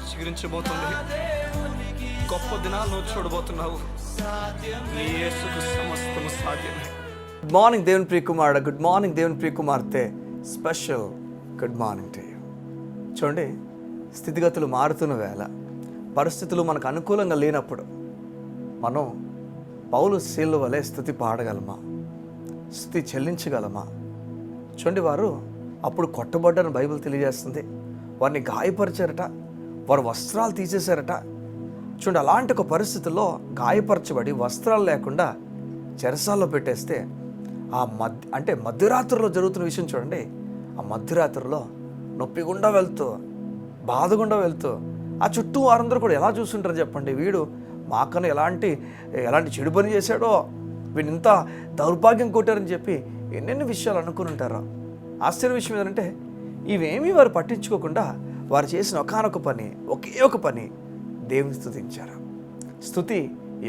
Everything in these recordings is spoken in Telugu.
చిగురించబోతుంది. గొప్ప దినాలు నువ్వు చూడబోతున్నావు. నీ యేసుకు సమస్తము సాధ్యమే. గుడ్ మార్నింగ్ దేవుని ప్రియ కుమారుడు, గుడ్ మార్నింగ్ దేవుని ప్రియ కుమార్తె, special good morning to you. చూడండి, స్థితిగతులు మారుతున్న వేళ, పరిస్థితులు మనకు అనుకూలంగా లేనప్పుడు మనం పౌలు శీల వలె స్తుతి పాడగలమా, స్తుతి చెల్లించగలమా? చూడండి, వారు అప్పుడు కొట్టబడ్డారని బైబిల్ తెలియజేస్తుంది. వారిని గాయపరిచారట, వారు వస్త్రాలు తీసేశారట. చూడండి, అలాంటి ఒక పరిస్థితుల్లో గాయపరచబడి వస్త్రాలు లేకుండా చెరసాల్లో పెట్టేస్తే అంటే మధ్యరాత్రిలో జరుగుతున్న విషయం చూడండి. ఆ మధ్యరాత్రిలో నొప్పి గుండా వెళ్తూ, బాధ గుండా వెళ్తూ ఆ చుట్టూ వారందరూ కూడా ఎలా చూస్తుంటారు చెప్పండి? వీడు మాకన్నా ఎలాంటి చెడు పని చేశాడో, వీడిని ఇంత దౌర్భాగ్యం కొట్టారని చెప్పి ఎన్నెన్ని విషయాలు అనుకుని ఉంటారో. ఆశ్చర్య విషయం ఏంటంటే, ఇవేమీ వారు పట్టించుకోకుండా వారు చేసిన ఒకే ఒక పని దేవుని స్తుతించారు. స్తుతి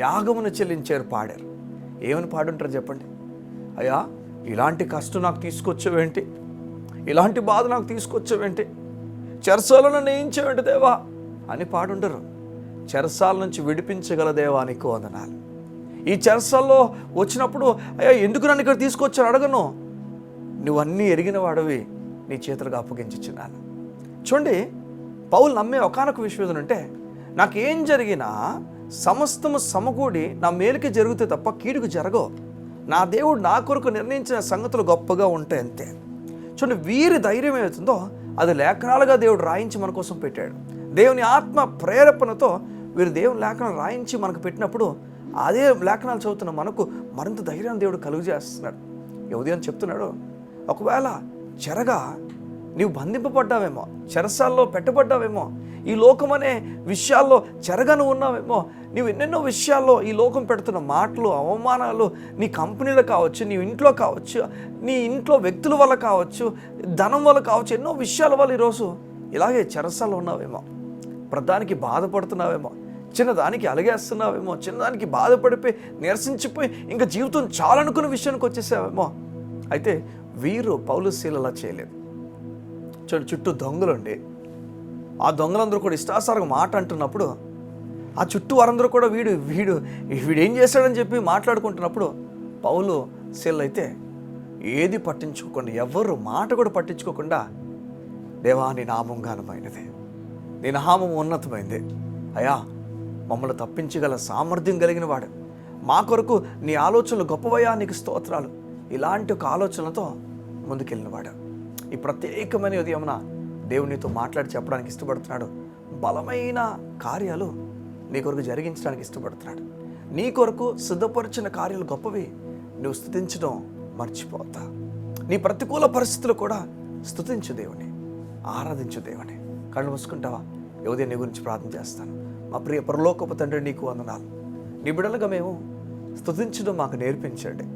యాగమును చెల్లించారు, పాడారు. ఏమని పాడుంటారు చెప్పండి? అయ్యా, ఇలాంటి కష్టం నాకు తీసుకొచ్చావేంటి, ఇలాంటి బాధ నాకు తీసుకొచ్చావేంటి, చెరసాలను నేయించావేంటి దేవా అని పాడుండరు. చెరసాల నుంచి విడిపించగల దేవా నీకు వందనాలు. ఈ చెరసాల్లో వచ్చినప్పుడు అయ్యా ఎందుకు నన్ను ఇక్కడ తీసుకొచ్చాను అడగను, నువ్వన్నీ ఎరిగిన వాడివి, నీ చేతులకు అప్పగించున్నాను. చూడండి, పౌలు నమ్మే ఒకానొక విషయం ఏంటంటే, నాకేం జరిగినా సమస్తము సమకూడి నా మేలుకి జరిగితే తప్ప కీడుకు జరగవు. నా దేవుడు నా కొరకు నిర్ణయించిన సంగతులు గొప్పగా ఉంటాయి అంతే. చూడండి, వీరి ధైర్యం ఏమవుతుందో అది లేఖనాలుగా దేవుడు రాయించి మన కోసం పెట్టాడు. దేవుని ఆత్మ ప్రేరేపణతో వీరు దేవుని లేఖనాలు రాయించి మనకు పెట్టినప్పుడు అదే లేఖనాలు చదువుతున్న మనకు మరింత ధైర్యాన్ని దేవుడు కలుగజేస్తున్నాడు. ఉదయం చెప్తున్నాడు, ఒకవేళ చెరగా నీవు బంధింపబడ్డావేమో, చెరసాల్లో పెట్టబడ్డావేమో, ఈ లోకం అనే విషయాల్లో చెరగా నువ్వు ఉన్నావేమో, నీవు ఎన్నెన్నో విషయాల్లో ఈ లోకం పెడుతున్న మాటలు, అవమానాలు, నీ కంపెనీలో కావచ్చు, నీ ఇంట్లో కావచ్చు, నీ ఇంట్లో వ్యక్తుల వల్ల కావచ్చు, ధనం వల్ల కావచ్చు, ఎన్నో విషయాల వల్ల ఈరోజు ఇలాగే చెరసాల్లో ఉన్నావేమో, ప్రధానికి బాధపడుతున్నావేమో, చిన్నదానికి అలగేస్తున్నావేమో, చిన్నదానికి బాధపడిపోయి నిరసించిపోయి ఇంకా జీవితం చాలనుకున్న విషయానికి వచ్చేసావేమో. అయితే వీరు పౌలు శీలలా చేయలేదు. చుట్టూ దొంగలుండి ఆ దొంగలందరూ కూడా ఇష్టాసారంగా మాట అంటున్నప్పుడు, ఆ చుట్టూ వారందరూ కూడా వీడేం చేశాడని చెప్పి మాట్లాడుకుంటున్నప్పుడు పౌలు శీలలు అయితే ఏది పట్టించుకోకుండా, ఎవరు మాట కూడా పట్టించుకోకుండా, దేవా నీ నామం ఘనమైనది, నీ నామం ఉన్నతమైంది, అయ్యా మమ్మల్ని తప్పించగల సామర్థ్యం కలిగిన వాడు, మా కొరకు నీ ఆలోచనలు గొప్పవయ్యా, నీకు స్తోత్రాలు, ఇలాంటి ఒక ఆలోచనలతో ముందుకెళ్ళినవాడు. ఈ ప్రత్యేకమైన ఉదయమున దేవునితో మాట్లాడి చెప్పడానికి ఇష్టపడుతున్నాడు. బలమైన కార్యాలు నీ కొరకు జరిగించడానికి ఇష్టపడుతున్నాడు. నీ కొరకు సిద్ధపరిచిన కార్యాలు గొప్పవి, నువ్వు స్తుతించడం మర్చిపోతా. నీ ప్రతికూల పరిస్థితులు కూడా స్తుతించు దేవుని, ఆరాధించు దేవుని. కళ్ళు మూసుకుంటావా? ఉదయం నీ గురించి ప్రార్థన చేస్తాను. మా ప్రియ పరలోకపు తండ్రి, నీకు వందనాలు. నీ బిడ్డలుగా మేము స్తుతించడం మాకు నేర్పించండి.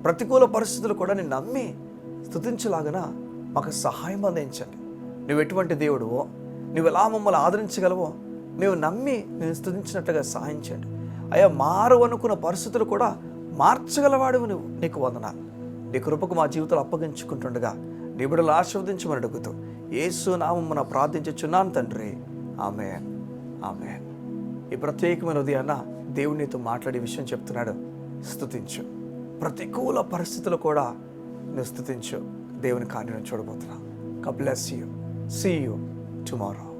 ప్రతికూల పరిస్థితులు కూడా నేను నమ్మి స్తుతించలాగన మాకు సహాయం అందించండి. నువ్వు ఎటువంటి దేవుడువో, నువ్వు ఎలా మమ్మల్ని ఆదరించగలవో మేము నమ్మి నేను స్తుతించినట్లుగా సహాయించండి. అయ్యా, మారు అనుకున్న పరిస్థితులు కూడా మార్చగలవాడువు నువ్వు, నీకు వందనాలు. నీ కృపకు మా జీవితాలు అప్పగించుకుంటుండగా నీ బిడ్డలు ఆశీర్వదించమని అడుగుతూ యేసు నామమున ప్రార్థించుచున్నాను తండ్రి, ఆమేన్, ఆమేన్. ఈ ప్రత్యేకమైన ఉదయాన్న దేవుడు నీతో మాట్లాడే విషయం చెప్తున్నాడు, స్తుతించు. ప్రతికూల పరిస్థితులు కూడా నువ్వు స్తుతించు. దేవుని కార్యం చూడబోతున్నా. God bless you. See you tomorrow.